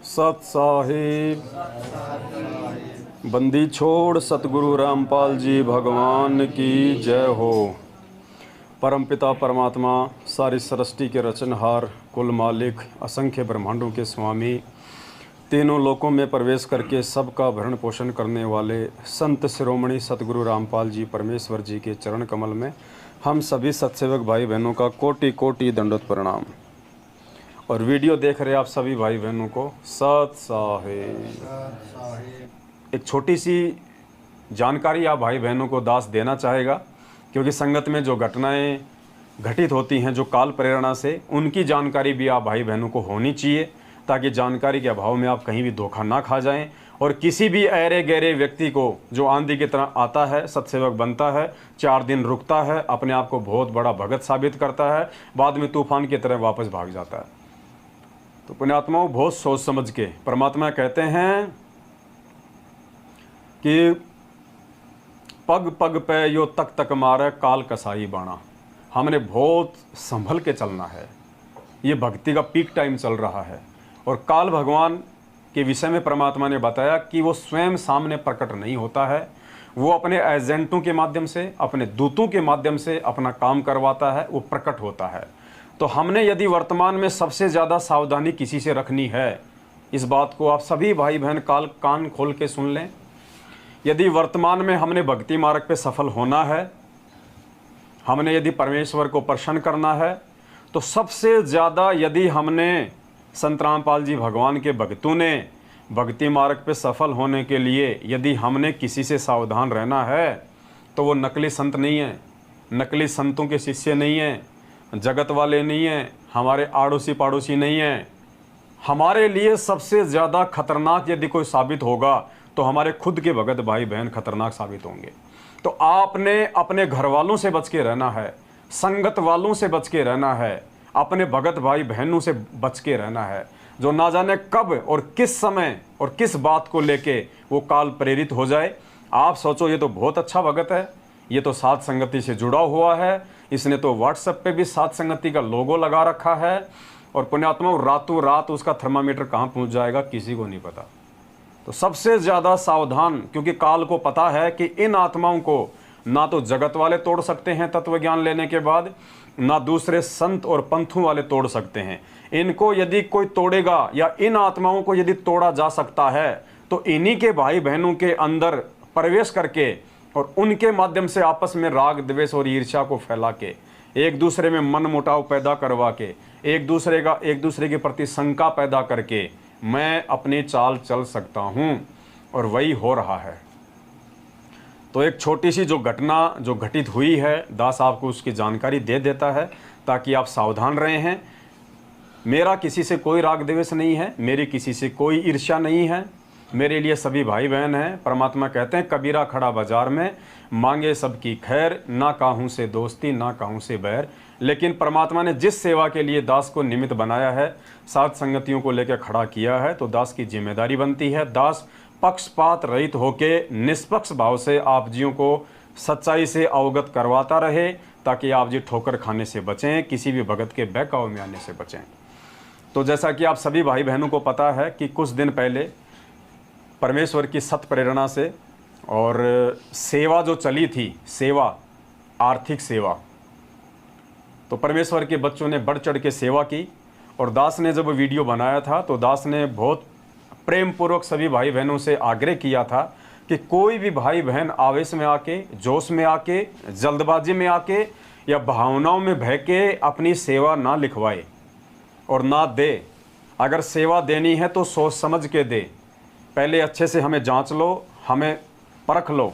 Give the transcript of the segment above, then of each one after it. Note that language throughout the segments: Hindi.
सत साहिब बंदी छोड़ सतगुरु रामपाल जी भगवान की जय हो। परमपिता परमात्मा सारी सृष्टि के रचनहार, कुल मालिक, असंख्य ब्रह्मांडों के स्वामी, तीनों लोकों में प्रवेश करके सबका भरण पोषण करने वाले संत शिरोमणि सतगुरु रामपाल जी परमेश्वर जी के चरण कमल में हम सभी सत्सेवक भाई बहनों का कोटि कोटि दंडवत प्रणाम। और वीडियो देख रहे आप सभी भाई बहनों को सत साहिब। एक छोटी सी जानकारी आप भाई बहनों को दास देना चाहेगा, क्योंकि संगत में जो घटनाएं घटित होती हैं जो काल प्रेरणा से, उनकी जानकारी भी आप भाई बहनों को होनी चाहिए, ताकि जानकारी के अभाव में आप कहीं भी धोखा ना खा जाएं। और किसी भी ऐरे गहरे व्यक्ति को जो आंधी की तरह आता है, सत्सेवक बनता है, 4 दिन रुकता है, अपने आप को बहुत बड़ा भगत साबित करता है, बाद में तूफान की तरह वापस भाग जाता है। तो पुण्यात्माओं, बहुत सोच समझ के परमात्मा कहते हैं कि पग पग पे यो तक तक मारे काल कसाई बाणा। हमने बहुत संभल के चलना है। ये भक्ति का पीक टाइम चल रहा है। और काल भगवान के विषय में परमात्मा ने बताया कि वो स्वयं सामने प्रकट नहीं होता है, वो अपने एजेंटों के माध्यम से, अपने दूतों के माध्यम से अपना काम करवाता है, वो प्रकट होता है। तो हमने यदि वर्तमान में सबसे ज़्यादा सावधानी किसी से रखनी है, इस बात को आप सभी भाई बहन कान खोल के सुन लें। यदि वर्तमान में हमने भक्ति मार्ग पे सफल होना है, हमने यदि परमेश्वर को प्रसन्न करना है, तो सबसे ज़्यादा यदि हमने संत रामपाल जी भगवान के भक्तों ने भक्ति मार्ग पे सफल होने के लिए यदि हमने किसी से सावधान रहना है, तो वो नकली संत नहीं है, नकली संतों के शिष्य नहीं हैं, जगत वाले नहीं हैं, हमारे आड़ोसी पाड़ोसी नहीं हैं। हमारे लिए सबसे ज़्यादा खतरनाक यदि कोई साबित होगा तो हमारे खुद के भगत भाई बहन खतरनाक साबित होंगे। तो आपने अपने घर वालों से बच के रहना है, संगत वालों से बच के रहना है, अपने भगत भाई बहनों से बच के रहना है, जो ना जाने कब और किस समय और किस बात को लेके वो काल प्रेरित हो जाए। आप सोचो, ये तो बहुत अच्छा भगत है, ये तो साथ संगति से जुड़ा हुआ है, इसने तो व्हाट्सएप पे भी साथ संगति का लोगो लगा रखा है, और पुण्यात्मा रातों रात उसका थर्मामीटर कहाँ पहुँच जाएगा किसी को नहीं पता। तो सबसे ज़्यादा सावधान, क्योंकि काल को पता है कि इन आत्माओं को ना तो जगत वाले तोड़ सकते हैं तत्व ज्ञान लेने के बाद, ना दूसरे संत और पंथों वाले तोड़ सकते हैं। इनको यदि कोई तोड़ेगा या इन आत्माओं को यदि तोड़ा जा सकता है, तो इन्हीं के भाई बहनों के अंदर प्रवेश करके और उनके माध्यम से आपस में राग द्वेष और ईर्ष्या को फैला के, एक दूसरे में मन मुटाव पैदा करवा के, एक दूसरे के प्रति शंका पैदा करके मैं अपनी चाल चल सकता हूँ, और वही हो रहा है। तो एक छोटी सी जो घटना जो घटित हुई है, दास आपको उसकी जानकारी दे देता है ताकि आप सावधान रहे हैं। मेरा किसी से कोई राग द्वेष नहीं है, मेरी किसी से कोई ईर्ष्या नहीं है, मेरे लिए सभी भाई बहन हैं। परमात्मा कहते हैं कबीरा खड़ा बाजार में, मांगे सबकी खैर, ना काहूँ से दोस्ती ना काहूँ से बैर। लेकिन परमात्मा ने जिस सेवा के लिए दास को निमित्त बनाया है, साथ संगतियों को लेकर खड़ा किया है, तो दास की जिम्मेदारी बनती है दास पक्षपात रहित होके निष्पक्ष भाव से आप जियों को सच्चाई से अवगत करवाता रहे, ताकि आप जी ठोकर खाने से बचें, किसी भी भगत के बहकावे में आने से बचें। तो जैसा कि आप सभी भाई बहनों को पता है कि कुछ दिन पहले परमेश्वर की सत प्रेरणा से और सेवा जो चली थी, सेवा, आर्थिक सेवा, तो परमेश्वर के बच्चों ने बढ़ चढ़ के सेवा की। और दास ने जब वीडियो बनाया था तो दास ने बहुत प्रेम पूर्वक सभी भाई बहनों से आग्रह किया था कि कोई भी भाई बहन आवेश में आके, जोश में आके, जल्दबाजी में आके या भावनाओं में बह के अपनी सेवा ना लिखवाए और ना दे। अगर सेवा देनी है तो सोच समझ के दे, पहले अच्छे से हमें जांच लो, हमें परख लो।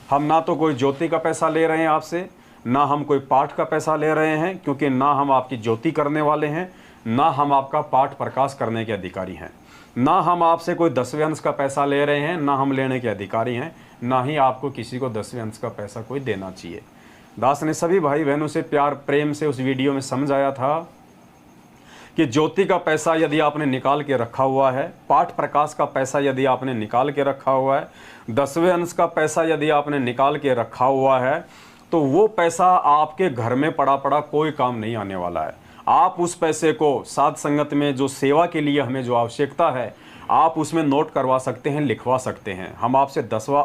हम ना तो कोई ज्योति का पैसा ले रहे हैं आपसे, ना हम कोई पाठ का पैसा ले रहे हैं, क्योंकि ना हम आपकी ज्योति करने वाले हैं, ना हम आपका पाठ प्रकाश करने के अधिकारी हैं, ना हम आपसे कोई 10वें अंश का पैसा ले रहे हैं, ना हम लेने के अधिकारी हैं, ना ही आपको किसी को 10वें अंश का पैसा कोई देना चाहिए। दास ने सभी भाई बहनों से प्यार प्रेम से उस वीडियो में समझाया था कि ज्योति का पैसा यदि आपने निकाल के रखा हुआ है, पाठ प्रकाश का पैसा यदि आपने निकाल के रखा हुआ है, 10वें अंश का पैसा यदि आपने निकाल के रखा हुआ है, तो वो पैसा आपके घर में पड़ा पड़ा कोई काम नहीं आने वाला है। आप उस पैसे को साध संगत में जो सेवा के लिए हमें जो आवश्यकता है, आप उसमें नोट करवा सकते हैं, लिखवा सकते हैं। हम आपसे 10वां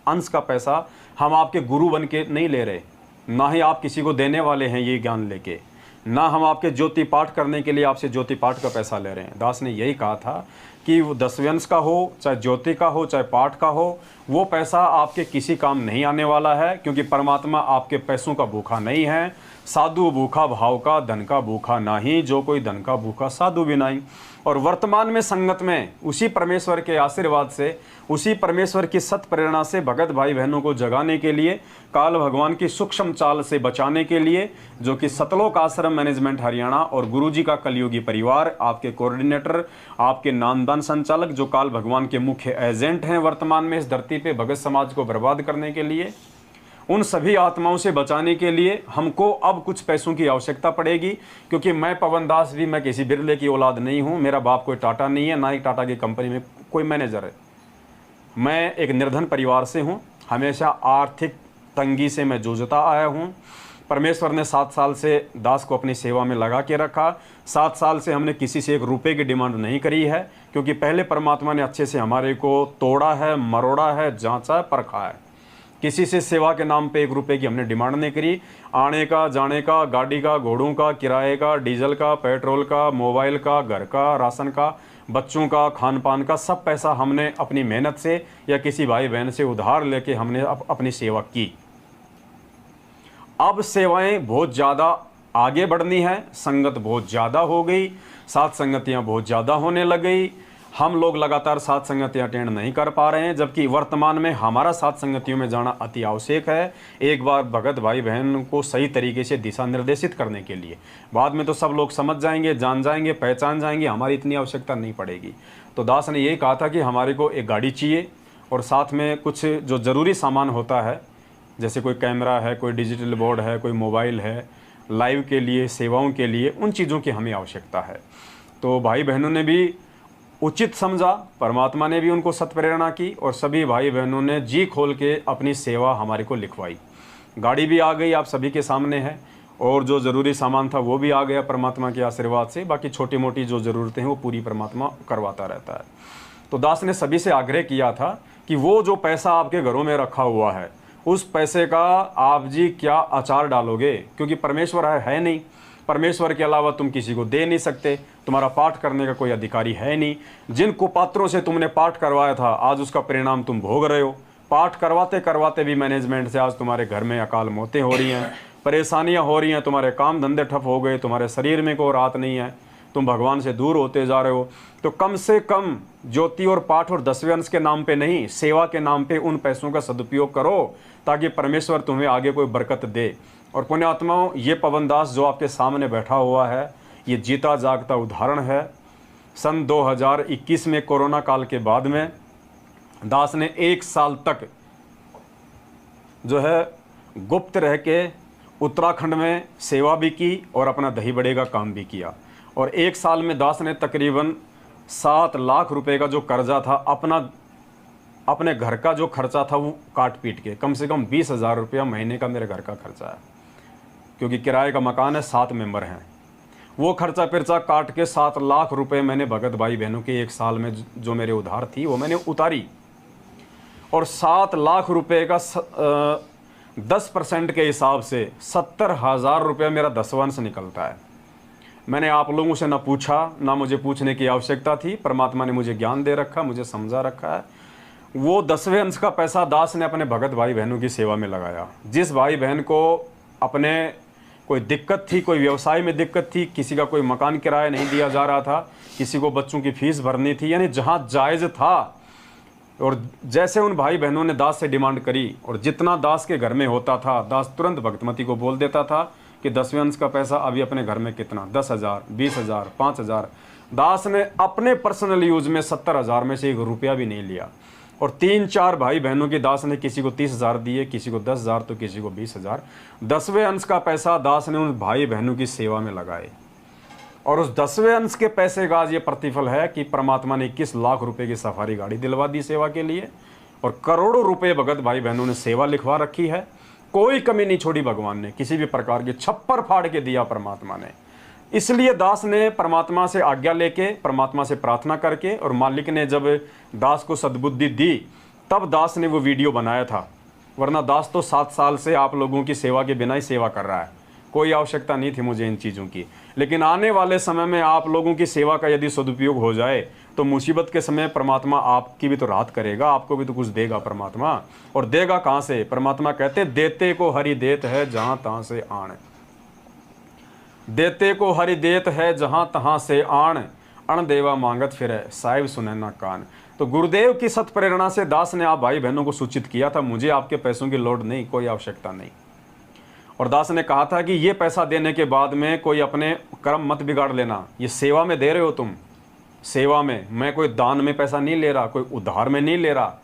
अंश का पैसा हम आपके गुरु बन के नहीं ले रहे, ना ही आप किसी को देने वाले हैं ये ज्ञान लेके, ना हम आपके ज्योति पाठ करने के लिए आपसे ज्योति पाठ का पैसा ले रहे हैं। दास ने यही कहा था कि वो 10वें अंश का हो, चाहे ज्योति का हो, चाहे पाठ का हो, वो पैसा आपके किसी काम नहीं आने वाला है, क्योंकि परमात्मा आपके पैसों का भूखा नहीं है। साधु भूखा भाव का, धन का भूखा नहीं, जो कोई धन का भूखा साधु भी नहीं। और वर्तमान में संगत में उसी परमेश्वर के आशीर्वाद से, उसी परमेश्वर की सत प्रेरणा से भगत भाई बहनों को जगाने के लिए, काल भगवान की सूक्ष्म चाल से बचाने के लिए, जो कि सतलोक आश्रम मैनेजमेंट हरियाणा और गुरुजी का कलयुगी परिवार, आपके कोऑर्डिनेटर, आपके नामदान संचालक, जो काल भगवान के मुख्य एजेंट हैं वर्तमान में इस धरती पे भगत समाज को बर्बाद करने के लिए, उन सभी आत्माओं से बचाने के लिए हमको अब कुछ पैसों की आवश्यकता पड़ेगी। क्योंकि मैं पवन दास भी, मैं किसी बिरले की औलाद नहीं हूँ, मेरा बाप कोई टाटा नहीं है, ना ही टाटा की कंपनी में कोई मैनेजर है। मैं एक निर्धन परिवार से हूँ, हमेशा आर्थिक तंगी से मैं जूझता आया हूँ। परमेश्वर ने 7 साल से दास को अपनी सेवा में लगा के रखा। 7 साल से हमने किसी से 1 रुपये की डिमांड नहीं करी है, क्योंकि पहले परमात्मा ने अच्छे से हमारे को तोड़ा है, मरोड़ा है, जांचा है, परखा है। किसी से सेवा के नाम पे 1 रुपये की हमने डिमांड नहीं करी। आने का, जाने का, गाड़ी का, घोड़ों का, किराए का, डीजल का, पेट्रोल का, मोबाइल का, घर का, राशन का, बच्चों का, खान पान का, सब पैसा हमने अपनी मेहनत से या किसी भाई बहन से उधार लेके हमने अपनी सेवा की। अब सेवाएं बहुत ज़्यादा आगे बढ़नी है, संगत बहुत ज़्यादा हो गई, साथ संगतियाँ बहुत ज़्यादा होने लग गई। हम लोग लगातार साथ संगतियाँ अटेंड नहीं कर पा रहे हैं, जबकि वर्तमान में हमारा साथ संगतियों में जाना अति आवश्यक है, एक बार भगत भाई बहन को सही तरीके से दिशा निर्देशित करने के लिए। बाद में तो सब लोग समझ जाएंगे, जान जाएंगे, पहचान जाएंगे, हमारी इतनी आवश्यकता नहीं पड़ेगी। तो दास ने यही कहा था कि हमारे को एक गाड़ी चाहिए और साथ में कुछ जो ज़रूरी सामान होता है, जैसे कोई कैमरा है, कोई डिजिटल बोर्ड है, कोई मोबाइल है, लाइव के लिए, सेवाओं के लिए, उन चीज़ों की हमें आवश्यकता है। तो भाई बहनों ने भी उचित समझा, परमात्मा ने भी उनको सत्प्रेरणा की और सभी भाई बहनों ने जी खोल के अपनी सेवा हमारे को लिखवाई। गाड़ी भी आ गई, आप सभी के सामने है, और जो ज़रूरी सामान था वो भी आ गया परमात्मा के आशीर्वाद से। बाकी छोटी मोटी जो ज़रूरतें हैं वो पूरी परमात्मा करवाता रहता है। तो दास ने सभी से आग्रह किया था कि वो जो पैसा आपके घरों में रखा हुआ है, उस पैसे का आप जी क्या अचार डालोगे, क्योंकि परमेश्वर है नहीं, परमेश्वर के अलावा तुम किसी को दे नहीं सकते, तुम्हारा पाठ करने का कोई अधिकारी है नहीं। जिन कुपात्रों से तुमने पाठ करवाया था, आज उसका परिणाम तुम भोग रहे हो। पाठ करवाते करवाते भी मैनेजमेंट से आज तुम्हारे घर में अकाल मौतें हो रही हैं, परेशानियां हो रही हैं, तुम्हारे काम धंधे ठप हो गए, तुम्हारे शरीर में कोई राहत नहीं है, तुम भगवान से दूर होते जा रहे हो। तो कम से कम ज्योति और पाठ और 10वें अंश के नाम पे नहीं, सेवा के नाम पे उन पैसों का सदुपयोग करो, ताकि परमेश्वर तुम्हें आगे कोई बरकत दे। और पुण्यात्माओं, ये पवन दास जो आपके सामने बैठा हुआ है, ये जीता जागता उदाहरण है। सन 2021 में कोरोना काल के बाद में दास ने 1 साल तक जो है गुप्त रह के उत्तराखंड में सेवा भी की और अपना दही बड़े का काम भी किया। और 1 साल में दास ने तकरीबन 7 लाख रुपए का जो कर्जा था, अपने घर का जो खर्चा था वो काट पीट के, कम से कम 20,000 रुपया महीने का मेरे घर का खर्चा है, क्योंकि किराए का मकान है, 7 मेंबर हैं। वो खर्चा पिर्चा काट के 7 लाख रुपए मैंने भगत भाई बहनों के 1 साल में जो मेरे उधार थी वो मैंने उतारी। और 7 लाख रुपए का 10% के हिसाब से 70,000 रुपया मेरा 10वां अंश निकलता है। मैंने आप लोगों से ना पूछा, ना मुझे पूछने की आवश्यकता थी, परमात्मा ने मुझे ज्ञान दे रखा, मुझे समझा रखा है। वो 10वें अंश का पैसा दास ने अपने भगत भाई बहनों की सेवा में लगाया। जिस भाई बहन को अपने कोई दिक्कत थी, कोई व्यवसाय में दिक्कत थी, किसी का कोई मकान किराया नहीं दिया जा रहा था, किसी को बच्चों की फीस भरनी थी, यानी जहाँ जायज़ था, और जैसे उन भाई बहनों ने दास से डिमांड करी और जितना दास के घर में होता था, दास तुरंत भक्तमती को बोल देता था कि 10वें अंश का पैसा अभी अपने घर में कितना, 10,000, 20,000, 5,000। दास ने अपने पर्सनल यूज में 70,000 में से 1 रुपया भी नहीं लिया। और 3-4 भाई बहनों की दास ने किसी को 30,000 दिए, किसी को 10,000, तो किसी को 20,000। 10वें अंश का पैसा दास ने उन भाई बहनों की सेवा में लगाए। और उस 10वें अंश के पैसे का आज ये प्रतिफल है कि परमात्मा ने 21 लाख रुपए की सफारी गाड़ी दिलवा दी सेवा के लिए, और करोड़ों रुपए भगत भाई बहनों ने सेवा लिखवा रखी है। कोई कमी नहीं छोड़ी भगवान ने, किसी भी प्रकार की छप्पर फाड़ के दिया परमात्मा ने। इसलिए दास ने परमात्मा से आज्ञा लेके, परमात्मा से प्रार्थना करके, और मालिक ने जब दास को सद्बुद्धि दी तब दास ने वो वीडियो बनाया था। वरना दास तो 7 साल से आप लोगों की सेवा के बिना ही सेवा कर रहा है, कोई आवश्यकता नहीं थी मुझे इन चीज़ों की। लेकिन आने वाले समय में आप लोगों की सेवा का यदि सदुपयोग हो जाए तो मुसीबत के समय परमात्मा आपकी भी तो राहत करेगा, आपको भी तो कुछ देगा परमात्मा। और देगा कहाँ से? परमात्मा कहते देते को हरि देत है जहाँ तहाँ से आण, देते को हरि देत है जहाँ तहाँ से आण, अण देवा मांगत फिरे साहिब सुने ना कान। तो गुरुदेव की सत प्रेरणा से दास ने आप भाई बहनों को सूचित किया था, मुझे आपके पैसों की लोड नहीं, कोई आवश्यकता नहीं। और दास ने कहा था कि ये पैसा देने के बाद में कोई अपने कर्म मत बिगाड़ लेना, ये सेवा में दे रहे हो तुम, सेवा में। मैं कोई दान में पैसा नहीं ले रहा, कोई उधार में नहीं ले रहा,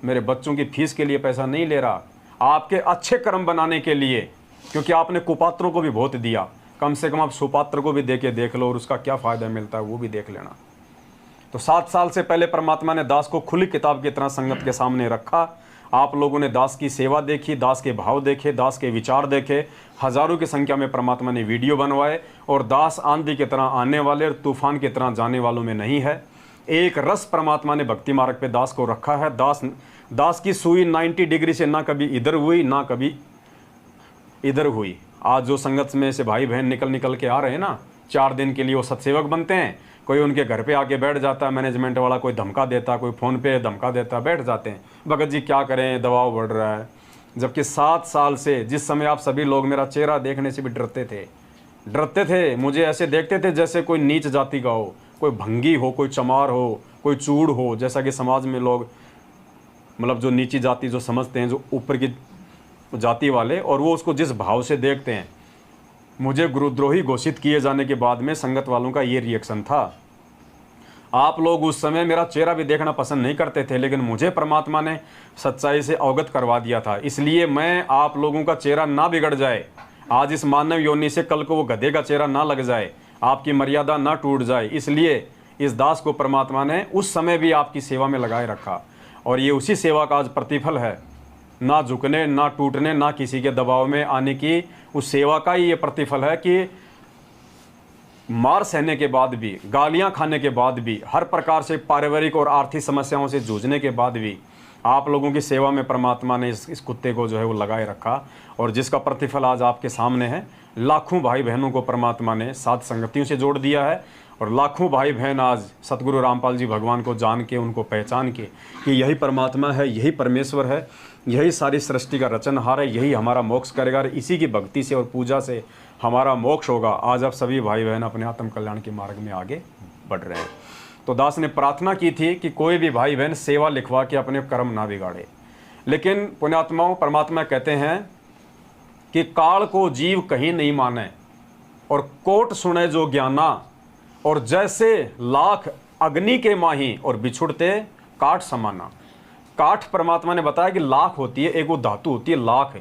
मेरे बच्चों की फीस के लिए पैसा नहीं ले रहा, आपके अच्छे कर्म बनाने के लिए। क्योंकि आपने कुपात्रों को भी बहुत दिया, कम से कम आप सुपात्र को भी दे के देख लो और उसका क्या फ़ायदा मिलता है वो भी देख लेना। तो 7 साल से पहले परमात्मा ने दास को खुली किताब की तरह संगत के सामने रखा। आप लोगों ने दास की सेवा देखी, दास के भाव देखे, दास के विचार देखे, हज़ारों की संख्या में परमात्मा ने वीडियो बनवाए। और दास आंधी की तरह आने वाले और तूफान की तरह जाने वालों में नहीं है। एक रस परमात्मा ने भक्ति मार्ग पे दास को रखा है। दास की सुई 90 डिग्री से ना कभी इधर हुई ना कभी इधर हुई। आज जो संगत में से भाई बहन निकल के आ रहे हैं ना, 4 दिन के लिए वो सत्सेवक बनते हैं, कोई उनके घर पे आके बैठ जाता है, मैनेजमेंट वाला कोई धमका देता, कोई फ़ोन पे धमका देता, बैठ जाते हैं, भगत जी क्या करें, दबाव बढ़ रहा है। जबकि 7 साल से, जिस समय आप सभी लोग मेरा चेहरा देखने से भी डरते थे, मुझे ऐसे देखते थे जैसे कोई नीच जाति का हो, कोई भंगी हो, कोई चमार हो, कोई चूड़ हो, जैसा कि समाज में लोग मतलब जो नीची जाति जो समझते हैं, जो ऊपर की जाति वाले, और वो उसको जिस भाव से देखते हैं। मुझे गुरुद्रोही घोषित किए जाने के बाद में संगत वालों का ये रिएक्शन था। आप लोग उस समय मेरा चेहरा भी देखना पसंद नहीं करते थे, लेकिन मुझे परमात्मा ने सच्चाई से अवगत करवा दिया था। इसलिए मैं आप लोगों का चेहरा ना बिगड़ जाए, आज इस मानव योनि से कल को वो गधे का चेहरा ना लग जाए, आपकी मर्यादा ना टूट जाए, इसलिए इस दास को परमात्मा ने उस समय भी आपकी सेवा में लगाए रखा। और ये उसी सेवा का आज प्रतिफल है, ना झुकने, ना टूटने, ना किसी के दबाव में आने की उस सेवा का ही ये प्रतिफल है कि मार सहने के बाद भी, गालियां खाने के बाद भी, हर प्रकार से पारिवारिक और आर्थिक समस्याओं से जूझने के बाद भी आप लोगों की सेवा में परमात्मा ने इस कुत्ते को जो है वो लगाए रखा। और जिसका प्रतिफल आज आपके सामने है। लाखों भाई बहनों को परमात्मा ने साथ संगतियों से जोड़ दिया है, और लाखों भाई बहन आज सतगुरु रामपाल जी भगवान को जान के, उनको पहचान के कि यही परमात्मा है, यही परमेश्वर है, यही सारी सृष्टि का रचनहार है, यही हमारा मोक्ष करेगा, और इसी की भक्ति से और पूजा से हमारा मोक्ष होगा। आज आप सभी भाई बहन अपने आत्म कल्याण के मार्ग में आगे बढ़ रहे हैं। तो दास ने प्रार्थना की थी कि कोई भी भाई बहन सेवा लिखवा के अपने कर्म ना बिगाड़े। लेकिन पुण्यात्माओं, परमात्मा कहते हैं कि काल को जीव कहीं नहीं माने, और कोट सुने जो ज्ञाना, और जैसे लाख अग्नि के माही, और बिछुड़ते काठ समाना। काठ परमात्मा ने बताया कि लाख होती है, एक वो धातु होती है लाख।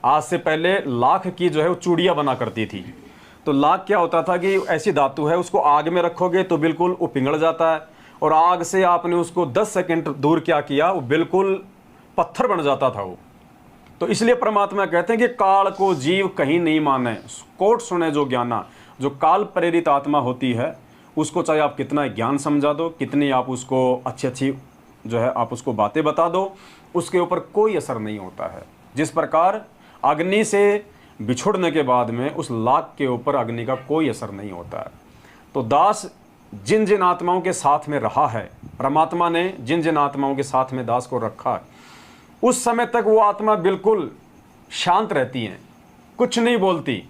आज से पहले लाख की जो है वो चूड़ियाँ बना करती थी। तो लाख क्या होता था कि ऐसी धातु है, उसको आग में रखोगे तो बिल्कुल वो पिघल जाता है, और आग से आपने उसको 10 सेकंड दूर क्या किया, वो बिल्कुल पत्थर बन जाता था वो। तो इसलिए परमात्मा कहते हैं कि काल को जीव कहीं नहीं माने, कोट सुने जो ज्ञाना। जो काल प्रेरित आत्मा होती है, उसको चाहे आप कितना ज्ञान समझा दो, कितनी आप उसको अच्छी जो है आप उसको बातें बता दो, उसके ऊपर कोई असर नहीं होता है। जिस प्रकार अग्नि से बिछुड़ने के बाद में उस लाख के ऊपर अग्नि का कोई असर नहीं होता है। तो दास जिन जिन आत्माओं के साथ में रहा है, परमात्मा ने जिन जिन आत्माओं के साथ में दास को रखा, उस समय तक वो आत्मा बिल्कुल शांत रहती हैं, कुछ नहीं बोलती।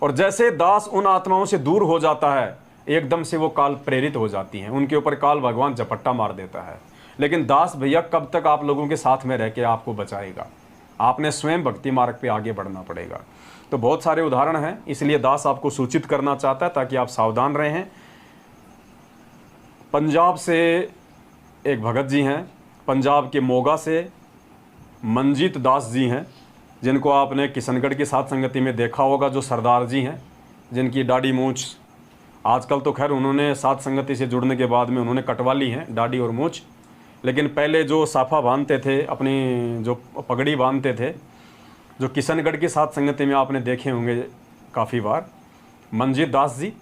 और जैसे दास उन आत्माओं से दूर हो जाता है, एकदम से वो काल प्रेरित हो जाती हैं, उनके ऊपर काल भगवान झपट्टा मार देता है। लेकिन दास भैया कब तक आप लोगों के साथ में रह के आपको बचाएगा? आपने स्वयं भक्ति मार्ग पे आगे बढ़ना पड़ेगा। तो बहुत सारे उदाहरण हैं, इसलिए दास आपको सूचित करना चाहता है ताकि आप सावधान रहें। पंजाब से एक भगत जी हैं, पंजाब के मोगा से मंजीत दास जी हैं, जिनको आपने किशनगढ़ की साथ संगति में देखा होगा, जो सरदार जी हैं, जिनकी दाढ़ी मूछ, आजकल तो खैर उन्होंने साथ संगति से जुड़ने के बाद में उन्होंने कटवा ली है दाढ़ी और मूछ, लेकिन पहले जो साफा बांधते थे, अपनी जो पगड़ी बांधते थे, जो किशनगढ़ की साथ संगति में आपने देखे होंगे काफ़ी बार, मंजीत दास जी,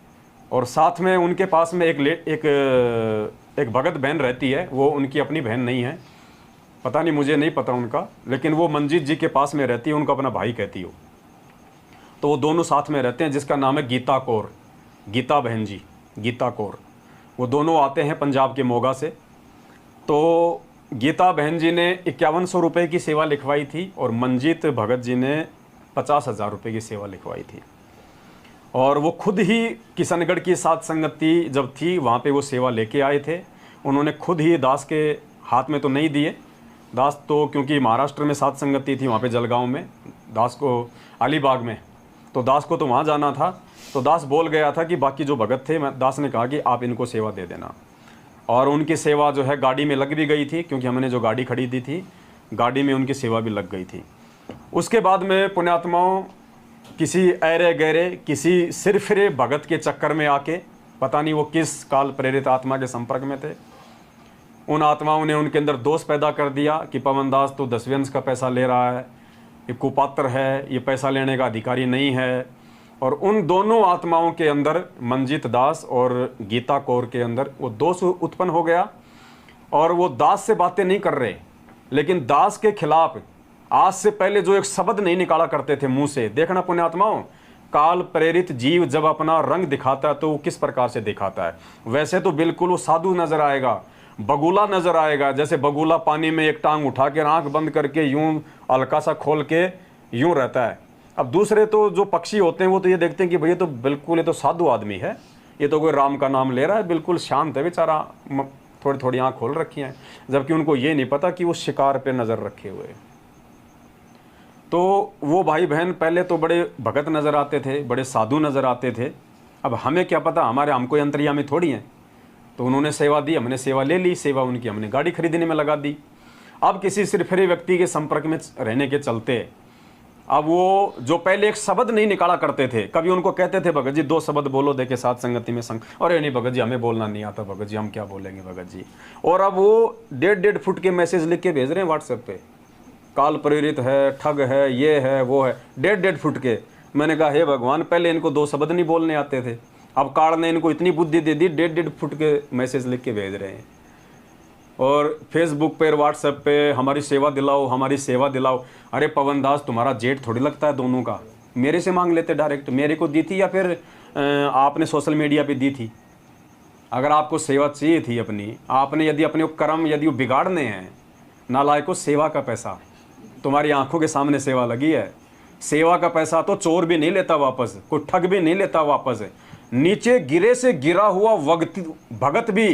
और साथ में उनके पास में एक भगत बहन रहती है, वो उनकी अपनी बहन नहीं है, पता नहीं, मुझे नहीं पता उनका, लेकिन वो मंजीत जी के पास में रहती है, उनका अपना भाई कहती हो। तो वो दोनों साथ में रहते हैं, जिसका नाम है गीता कौर, गीता बहन जी, गीता कौर। वो दोनों आते हैं पंजाब के मोगा से। तो गीता बहन जी ने 5100 रुपये की सेवा लिखवाई थी और मंजीत भगत जी ने 50,000 रुपये की सेवा लिखवाई थी। और वो खुद ही किशनगढ़ की साध संगति जब थी, वहाँ पे वो सेवा लेके आए थे। उन्होंने खुद ही दास के हाथ में तो नहीं दिए, दास तो क्योंकि महाराष्ट्र में साध संगति थी, वहाँ पे जलगांव में, दास को अलीबाग में, तो दास को तो वहाँ जाना था। तो दास बोल गया था कि बाकी जो भगत थे, दास ने कहा कि आप इनको सेवा दे देना। और उनकी सेवा जो है गाड़ी में लग भी गई थी, क्योंकि हमने जो गाड़ी खरीदी थी, गाड़ी में उनकी सेवा भी लग गई थी। उसके बाद में पुण्यात्माओं किसी ऐरे गहरे, किसी सिरफिरे भगत के चक्कर में आके, पता नहीं वो किस काल प्रेरित आत्मा के संपर्क में थे, उन आत्माओं ने उनके अंदर दोष पैदा कर दिया कि पवन दास तो 10वें अंश का पैसा ले रहा है, ये कुपात्र है, ये पैसा लेने का अधिकारी नहीं है। और उन दोनों आत्माओं के अंदर, मंजीत दास और गीता कौर के अंदर, वो दोष उत्पन्न हो गया। और वो दास से बातें नहीं कर रहे, लेकिन दास के खिलाफ आज से पहले जो एक शब्द नहीं निकाला करते थे मुंह से। देखना पुण्यात्माओं, काल प्रेरित जीव जब अपना रंग दिखाता है तो वो किस प्रकार से दिखाता है। वैसे तो बिल्कुल वो साधु नजर आएगा, बगुला नजर आएगा, जैसे बगुला पानी में एक टांग उठा के आंख बंद करके यूं हल्का सा खोल के यूं रहता है। अब दूसरे तो जो पक्षी होते हैं वो तो ये देखते हैं कि भैया तो बिल्कुल ये तो साधु आदमी है, ये तो कोई राम का नाम ले रहा है, बिल्कुल शांत है बेचारा, थोड़ी थोड़ी आँख खोल रखी हैं, जबकि उनको ये नहीं पता कि वो शिकार पे नज़र रखे हुए। तो वो भाई बहन पहले तो बड़े भगत नज़र आते थे, बड़े साधु नज़र आते थे। अब हमें क्या पता, हमको अंतर्यामी थोड़ी हैं। तो उन्होंने सेवा दी, हमने सेवा ले ली, सेवा उनकी हमने गाड़ी खरीदने में लगा दी। अब किसी सिरफिरे व्यक्ति के संपर्क में रहने के चलते अब वो जो पहले एक शब्द नहीं निकाला करते थे, कभी उनको कहते थे भगत जी 2 शब्द बोलो देखे साथ संगति में संग, अरे नहीं भगत जी हमें बोलना नहीं आता, भगत जी हम क्या बोलेंगे भगत जी। और अब वो 1.5 फुट के मैसेज लिख के भेज रहे हैं व्हाट्सएप पे, काल प्रेरित है, ठग है, ये है वो है, 1.5 फुट के। मैंने कहा हे भगवान, पहले इनको 2 शब्द नहीं बोलने आते थे, अब काल ने इनको इतनी बुद्धि दे दी, 1.5 फुट के मैसेज लिख के भेज रहे हैं। और फेसबुक पे, व्हाट्सएप पे हमारी सेवा दिलाओ, हमारी सेवा दिलाओ। अरे पवन दास तुम्हारा जेठ थोड़ी लगता है दोनों का, मेरे से मांग लेते डायरेक्ट, मेरे को दी थी या फिर आपने सोशल मीडिया पे दी थी। अगर आपको सेवा चाहिए थी अपनी, आपने यदि अपने कर्म यदि वो बिगाड़ने हैं, नालायकों, सेवा का पैसा तुम्हारी आंखों के सामने सेवा लगी है। सेवा का पैसा तो चोर भी नहीं लेता वापस, कोई ठग भी नहीं लेता वापस। नीचे गिरे से गिरा हुआ भगत भी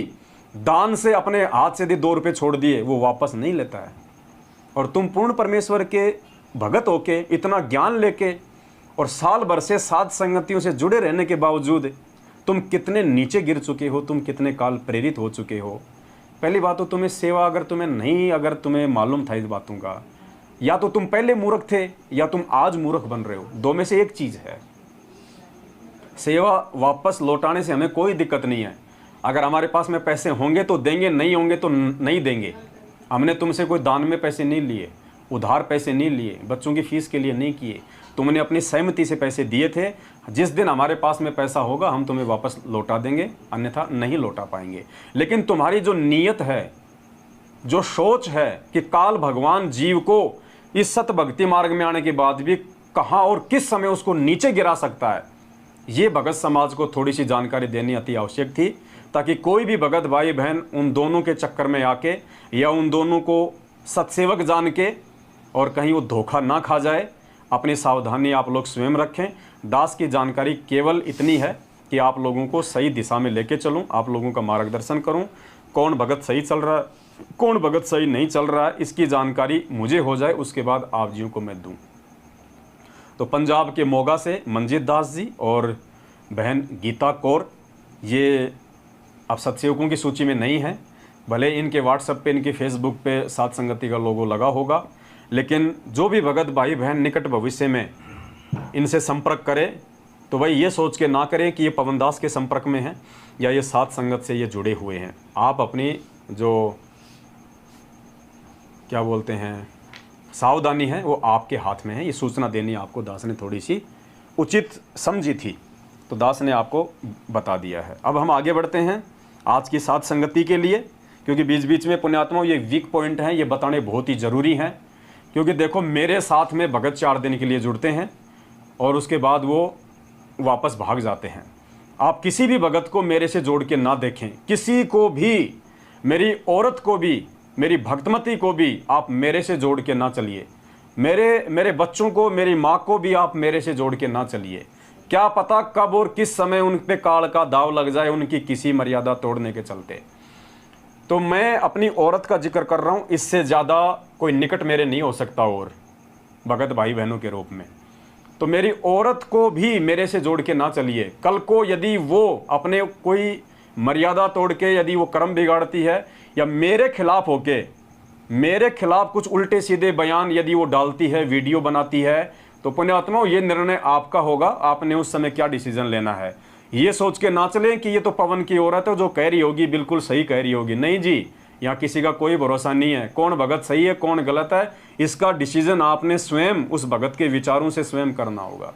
दान से अपने हाथ से 2 रुपये छोड़ दिए, वो वापस नहीं लेता है। और तुम पूर्ण परमेश्वर के भगत होके, इतना ज्ञान लेके और साल भर से साध संगतियों से जुड़े रहने के बावजूद तुम कितने नीचे गिर चुके हो, तुम कितने काल प्रेरित हो चुके हो। पहली बात तो तुम्हें सेवा अगर तुम्हें मालूम था इस बातों का, या तो तुम पहले मूर्ख थे या तुम आज मूर्ख बन रहे हो, 2 में से एक चीज़ है। सेवा वापस लौटाने से हमें कोई दिक्कत नहीं है। अगर हमारे पास में पैसे होंगे तो देंगे, नहीं होंगे तो नहीं देंगे। हमने तुमसे कोई दान में पैसे नहीं लिए, उधार पैसे नहीं लिए, बच्चों की फीस के लिए नहीं किए। तुमने अपनी सहमति से पैसे दिए थे। जिस दिन हमारे पास में पैसा होगा हम तुम्हें वापस लौटा देंगे, अन्यथा नहीं लौटा पाएंगे। लेकिन तुम्हारी जो नीयत है, जो सोच है कि काल भगवान जीव को इस सत भक्ति मार्ग में आने के बाद भी कहाँ और किस समय उसको नीचे गिरा सकता है, ये भगत समाज को थोड़ी सी जानकारी देनी अति आवश्यक थी, ताकि कोई भी भगत भाई बहन उन दोनों के चक्कर में आके या उन दोनों को सत्सेवक जान के और कहीं वो धोखा ना खा जाए। अपनी सावधानी आप लोग स्वयं रखें। दास की जानकारी केवल इतनी है कि आप लोगों को सही दिशा में लेके चलूं, आप लोगों का मार्गदर्शन करूं। कौन भगत सही चल रहा है, कौन भगत सही नहीं चल रहा है, इसकी जानकारी मुझे हो जाए, उसके बाद आप जियों को मैं दूं। तो पंजाब के मोगा से मंजीत दास जी और बहन गीता कौर, ये अब सत्सेवकों की सूची में नहीं है। भले इनके व्हाट्सएप पे, इनके फेसबुक पे साध संगति का लोगो लगा होगा, लेकिन जो भी भगत भाई बहन निकट भविष्य में इनसे संपर्क करे तो भाई ये सोच के ना करें कि ये पवन दास के संपर्क में है या ये साध संगत से ये जुड़े हुए हैं। आप अपनी जो क्या बोलते हैं सावधानी है वो आपके हाथ में है। ये सूचना देनी आपको दास ने थोड़ी सी उचित समझी थी। तो दास ने आपको बता दिया है। अब हम आगे बढ़ते हैं आज की साथ संगति के लिए, क्योंकि बीच बीच में पुण्यात्माओं ये वीक पॉइंट हैं, ये बताने बहुत ही ज़रूरी हैं। क्योंकि देखो मेरे साथ में भगत 4 दिन के लिए जुड़ते हैं और उसके बाद वो वापस भाग जाते हैं। आप किसी भी भगत को मेरे से जोड़ के ना देखें, किसी को भी, मेरी औरत को भी, मेरी भक्तमती को भी आप मेरे से जोड़ के ना चलिए। मेरे बच्चों को, मेरी माँ को भी आप मेरे से जोड़ के ना चलिए। क्या पता कब और किस समय उन पे काल का दाव लग जाए, उनकी किसी मर्यादा तोड़ने के चलते। तो मैं अपनी औरत का जिक्र कर रहा हूँ, इससे ज़्यादा कोई निकट मेरे नहीं हो सकता और भगत भाई बहनों के रूप में। तो मेरी औरत को भी मेरे से जोड़ के ना चलिए। कल को यदि वो अपने कोई मर्यादा तोड़ के यदि वो कर्म बिगाड़ती है या मेरे खिलाफ होके, मेरे खिलाफ कुछ उल्टे सीधे बयान यदि वो डालती है, वीडियो बनाती है, तो पुण्यात्माओं ये निर्णय आपका होगा। आपने उस समय क्या डिसीजन लेना है, ये सोच के ना चलें कि ये तो पवन की औरत है, जो कह रही होगी बिल्कुल सही कह रही होगी। नहीं जी, यहाँ किसी का कोई भरोसा नहीं है। कौन भगत सही है, कौन गलत है, इसका डिसीजन आपने स्वयं उस भगत के विचारों से स्वयं करना होगा।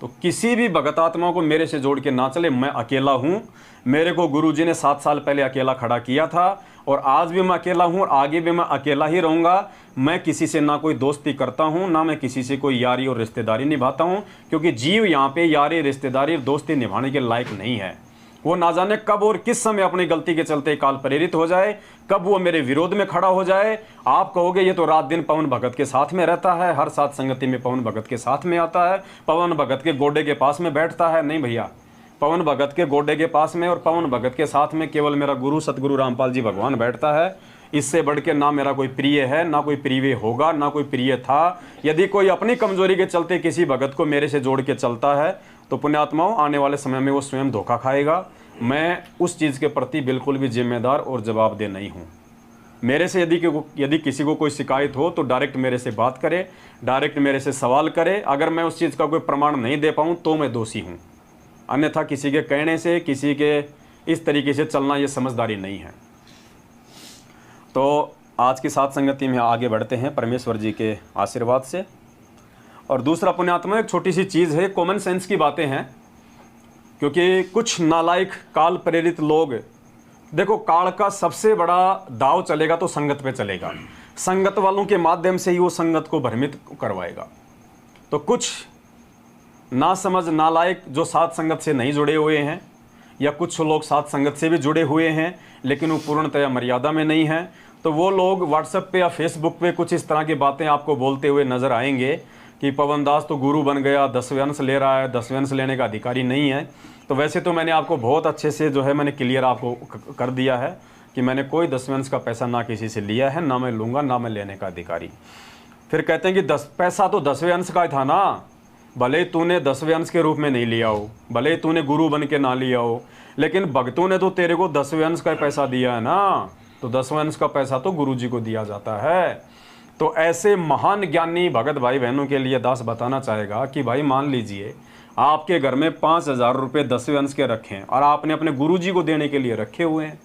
तो किसी भी भगतात्मा को मेरे से जोड़ के ना चले। मैं अकेला हूँ, मेरे को गुरुजी ने 7 साल पहले अकेला खड़ा किया था और आज भी मैं अकेला हूँ और आगे भी मैं अकेला ही रहूँगा। मैं किसी से ना कोई दोस्ती करता हूँ, ना मैं किसी से कोई यारी और रिश्तेदारी निभाता हूँ, क्योंकि जीव यहाँ पे यारी, रिश्तेदारी और दोस्ती निभाने के लायक नहीं है। वो ना जाने कब और किस समय अपनी गलती के चलते काल प्रेरित हो जाए, कब वो मेरे विरोध में खड़ा हो जाए। आप कहोगे ये तो रात दिन पवन भगत के साथ में रहता है, हर साथ संगति में पवन भगत के साथ में आता है, पवन भगत के गोडे के पास में बैठता है। नहीं भैया, पवन भगत के गोडे के पास में और पवन भगत के साथ में केवल मेरा गुरु सतगुरु रामपाल जी भगवान बैठता है। इससे बढ़ के ना मेरा कोई प्रिय है, ना कोई प्रिय होगा, ना कोई प्रिय था। यदि कोई अपनी कमजोरी के चलते किसी भगत को मेरे से जोड़ के चलता है तो पुण्यात्माओं आने वाले समय में वो स्वयं धोखा खाएगा। मैं उस चीज़ के प्रति बिल्कुल भी जिम्मेदार और जवाबदेह नहीं हूँ। मेरे से यदि किसी को कोई शिकायत हो तो डायरेक्ट मेरे से बात करे, डायरेक्ट मेरे से सवाल करे। अगर मैं उस चीज़ का कोई प्रमाण नहीं दे पाऊँ तो मैं दोषी हूँ, अन्यथा किसी के कहने से, किसी के इस तरीके से चलना ये समझदारी नहीं है। तो आज की साथ संगति में आगे बढ़ते हैं परमेश्वर जी के आशीर्वाद से। और दूसरा पुण्यात्मा एक छोटी सी चीज़ है, कॉमन सेंस की बातें हैं, क्योंकि कुछ नालायक काल प्रेरित लोग, देखो काल का सबसे बड़ा दाव चलेगा तो संगत पे चलेगा। संगत वालों के माध्यम से ही वो संगत को भ्रमित करवाएगा। तो कुछ ना समझ नालायक जो साथ संगत से नहीं जुड़े हुए हैं, या कुछ लोग साथ संगत से भी जुड़े हुए हैं लेकिन वो पूर्णतया मर्यादा में नहीं है, तो वो लोग व्हाट्सएप पे या फेसबुक पे कुछ इस तरह की बातें आपको बोलते हुए नजर आएंगे कि पवन दास तो गुरु बन गया, 10वें अंश ले रहा है, 10वें अंश लेने का अधिकारी नहीं है। तो वैसे तो मैंने आपको बहुत अच्छे से जो है मैंने क्लियर आपको कर दिया है कि मैंने कोई 10वें अंश का पैसा ना किसी से लिया है, ना मैं लूँगा, ना मैं लेने का अधिकारी। फिर कहते हैं कि पैसा तो 10वें अंश का ही था ना, भले तूने 10वें अंश के रूप में नहीं लिया हो, भले तूने गुरु बन के ना लिया हो, लेकिन भक्तों ने तो तेरे को 10वें अंश का पैसा दिया है ना, तो 10वें अंश का पैसा तो गुरु जी को दिया जाता है। तो ऐसे महान ज्ञानी भगत भाई बहनों के लिए दास बताना चाहेगा कि भाई मान लीजिए आपके घर में 5,000 रुपये 10वें अंश के रखे हैं और आपने अपने गुरु जी को देने के लिए रखे हुए हैं।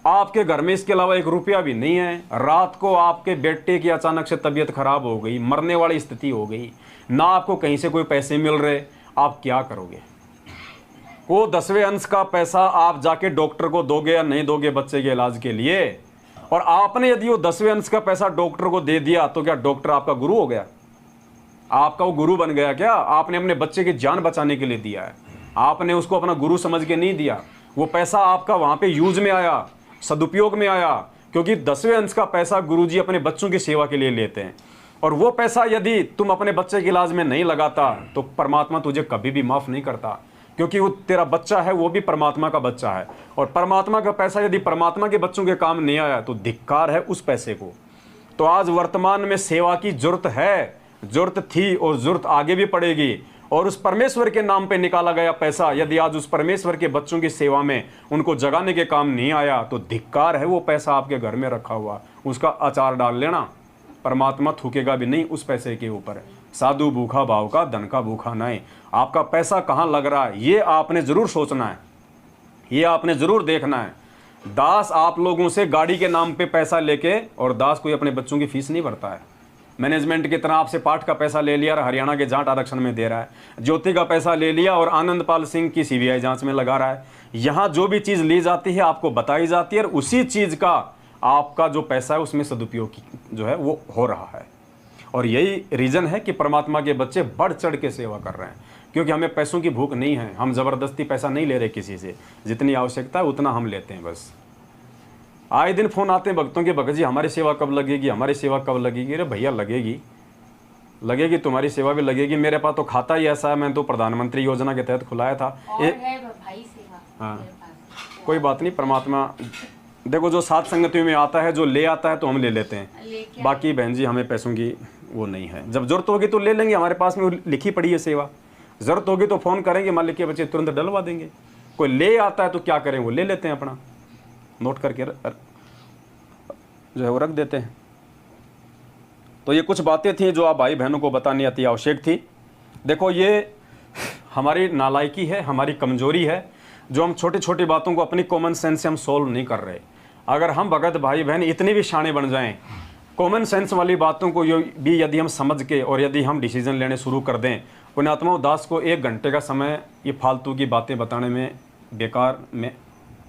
आपके घर में इसके अलावा 1 रुपया भी नहीं है। रात को आपके बेटे की अचानक से तबीयत खराब हो गई, मरने वाली स्थिति हो गई, ना आपको कहीं से कोई पैसे मिल रहे, आप क्या करोगे? वो 10वें अंश का पैसा आप जाके डॉक्टर को दोगे या नहीं दोगे बच्चे के इलाज के लिए? और आपने यदि वो 10वें अंश का पैसा डॉक्टर को दे दिया तो क्या डॉक्टर आपका गुरु हो गया? आपका वो गुरु बन गया क्या? आपने अपने बच्चे की जान बचाने के लिए दिया है, आपने उसको अपना गुरु समझ के नहीं दिया। वो पैसा आपका वहां पे यूज में आया, सदुपयोग में आया, क्योंकि 10वें अंश का पैसा गुरुजी अपने बच्चों की सेवा के लिए लेते हैं। और वो पैसा यदि तुम अपने बच्चे के इलाज में नहीं लगाता तो परमात्मा तुझे कभी भी माफ नहीं करता, क्योंकि वो तेरा बच्चा है, वो भी परमात्मा का बच्चा है। और परमात्मा का पैसा यदि परमात्मा के बच्चों के काम नहीं आया तो धिक्कार है उस पैसे को। तो आज वर्तमान में सेवा की जरूरत है, जरूरत थी और जरूरत आगे भी पड़ेगी। और उस परमेश्वर के नाम पे निकाला गया पैसा यदि आज उस परमेश्वर के बच्चों की सेवा में उनको जगाने के काम नहीं आया तो धिक्कार है वो पैसा आपके घर में रखा हुआ, उसका अचार डाल लेना। परमात्मा थूकेगा भी नहीं उस पैसे के ऊपर। साधु भूखा भाव का, धन का भूखा नहीं। आपका पैसा कहाँ लग रहा है ये आपने जरूर सोचना है, ये आपने जरूर देखना है। दास आप लोगों से गाड़ी के नाम पे पैसा लेके, और दास कोई अपने बच्चों की फीस नहीं भरता है, मैनेजमेंट की तरह आपसे पाठ का पैसा ले लिया और हरियाणा के जाट आरक्षण में दे रहा है, ज्योति का पैसा ले लिया और आनंदपाल सिंह की सीबीआई जांच में लगा रहा है। यहाँ जो भी चीज़ ली जाती है आपको बताई जाती है और उसी चीज़ का आपका जो पैसा है उसमें सदुपयोग जो है वो हो रहा है। और यही रीज़न है कि परमात्मा के बच्चे बढ़ चढ़ के सेवा कर रहे हैं, क्योंकि हमें पैसों की भूख नहीं है। हम ज़बरदस्ती पैसा नहीं ले रहे किसी से, जितनी आवश्यकता है उतना हम लेते हैं बस। आए दिन फ़ोन आते हैं भक्तों के, भगत जी हमारी सेवा कब लगेगी, हमारी सेवा कब लगेगी। अरे भैया लगेगी, तुम्हारी सेवा भी लगेगी। मेरे पास तो खाता ही ऐसा है, मैं तो प्रधानमंत्री योजना के तहत खुलाया था। हाँ, कोई बात नहीं, परमात्मा देखो जो साथ संगतियों में आता है, जो ले आता है तो हम ले लेते हैं। बाकी बहन जी हमें पैसों की वो नहीं है, जब जरूरत होगी तो ले लेंगे, हमारे पास में लिखी पड़ी है सेवा। ज़रूरत होगी तो फ़ोन करेंगे, मालिक के बच्चे तुरंत डलवा देंगे। कोई ले आता है तो क्या करें, वो ले लेते हैं, अपना नोट करके जो है वो रख देते हैं। तो ये कुछ बातें थी जो आप भाई बहनों को बतानी अति आवश्यक थी। देखो ये हमारी नालायकी है, हमारी कमजोरी है, जो हम छोटी छोटी बातों को अपनी कॉमन सेंस से हम सोल्व नहीं कर रहे। अगर हम भगत भाई बहन इतने भी शाणे बन जाएं, कॉमन सेंस वाली बातों को भी यदि हम समझ के और यदि हम डिसीजन लेने शुरू कर दें, पुण्यात्मा उदास को 1 घंटे का समय ये फालतू की बातें बताने में बेकार में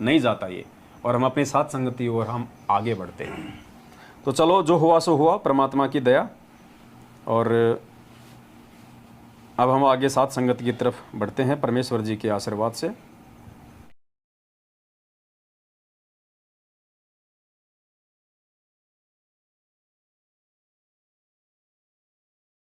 नहीं जाता ये, और हम अपनी साथ संगति और हम आगे बढ़ते हैं। तो चलो जो हुआ सो हुआ, परमात्मा की दया। और अब हम आगे साथ संगति की तरफ बढ़ते हैं परमेश्वर जी के आशीर्वाद से।